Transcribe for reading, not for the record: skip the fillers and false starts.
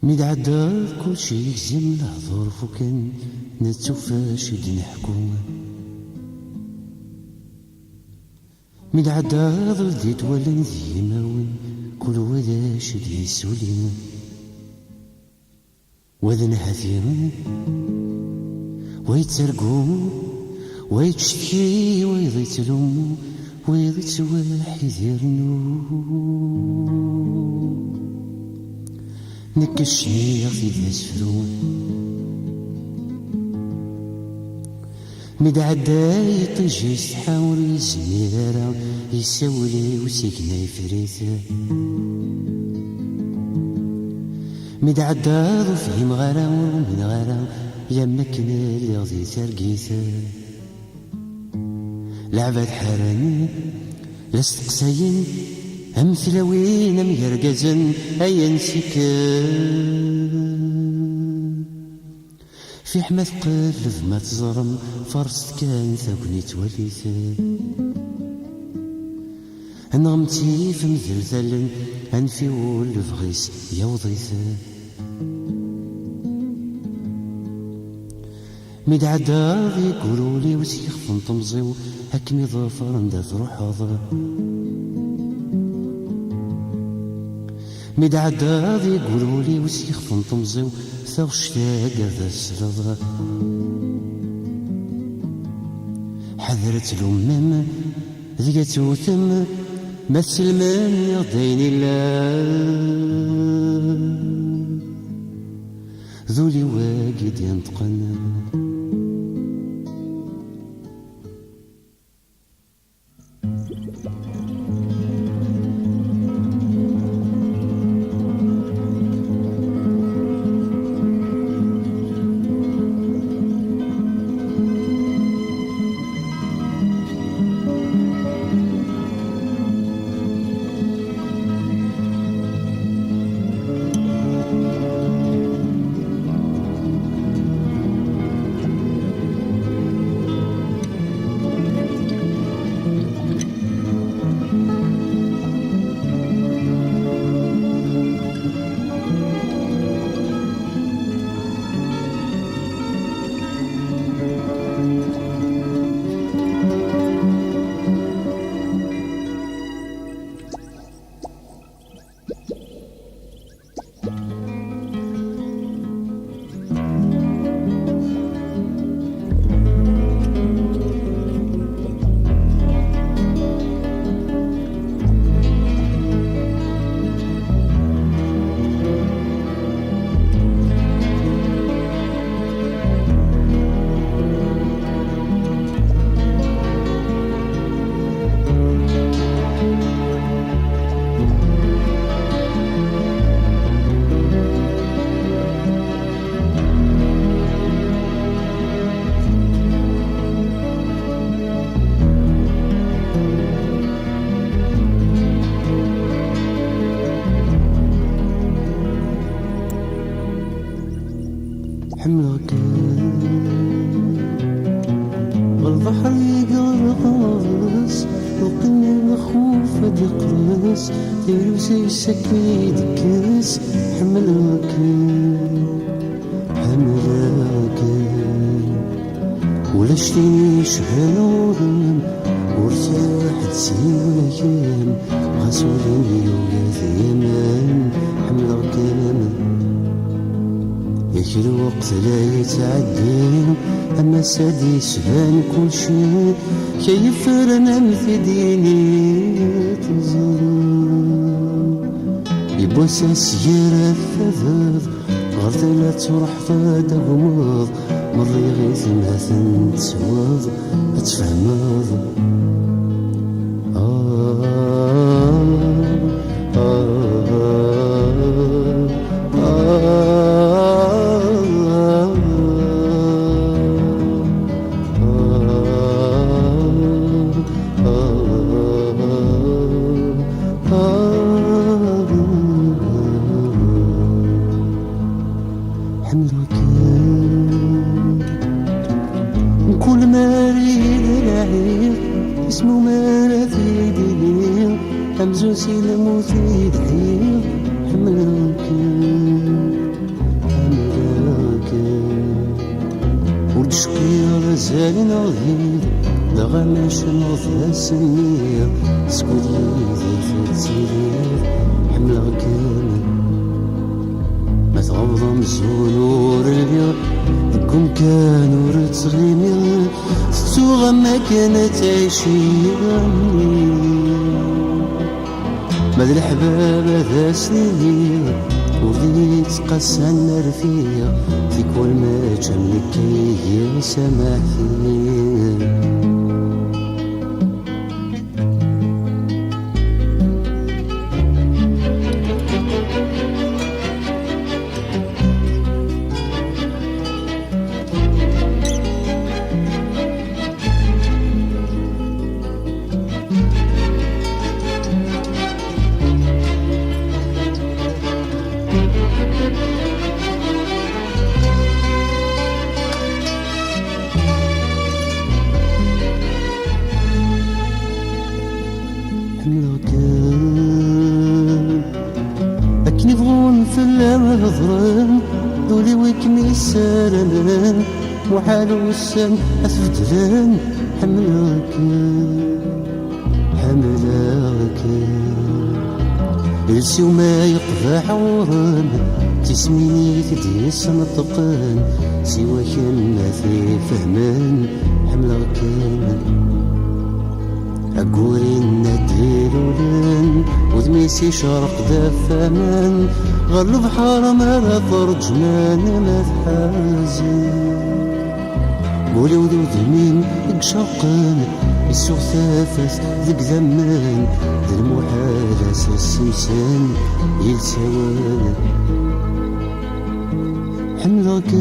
متعدى كل شي يجزم الهضور فوكان نتوفاش يد نحكو متعدى ضلديت ولا نذيماون كل ولاش دي سولين وذن حثيرن ويتسرقوم ويتشكي ويضي تلوم ويضي تواحد يرنو نكشني في الأسفلون متعدى يطيجيس تحاول يزميرا يسولي وسيكنا يفريث متعدى ضفهم غرا ومن غرا يما كنا اللي غضي ترقيث لعبة حراني لاستقساين أمثلوين أم يرقزن أي انسكان في حمى ثقل ما تزرم فرص كان ثاكني توليث أنغمتي في مذلثل أنفي والفغيس يوضيث متعدى يقولولي وسيخ فنطمزيو هكني ظافر نداث روحاض متعدى يقولولي وسيخ فنطمزيو ثوشتاق ذا السرض حذرت الأمم ذيك توثم مثل من يضين الله ذولي واقد ينطقن حملك والبحر يقرص وقني مخوف يقرص تيروسي السكي دكس حملك ولا شتيني شهنورم ورتاح تسيب ايام غسولين يولاد يمان حملك ياك الوقت لا يتعدي أما سادي سبان كل شي كيف فرنا مثديني تزور يبوسا سيارة الثاث غرد لا تروح فادا غمض مري غيث مثلا تسواض أتفهمض حملك كل ما ريد العير اسمه ما في دليل همزو سلم في دحيل حملك ورد شقير زال نغير دغا ماش نوض سنير سكوت يدي في تسير حملك ما تغوض مزون ور البيض كون كان ور تغيمي تسوغ ما كانت عيشي ماذا الحباب ذا سنين وردي تقسى النرفية في كل ما جملك يا سماحي أكن يبغون في اللام ضرن دولي ويكم يسالن وحالو السم أثفترن حملك السي وما يقضى حورن تسميني تديس نطقن سوا كان ما في فهمن حملك أقولي نديرولن ودميسي شرق دفامان غير البحر ما ترجمان ما تحازن قولي ودود مين يقشقن يسوغ ثافث ذك ذمان ذا المحال السمسان يلسوان حملك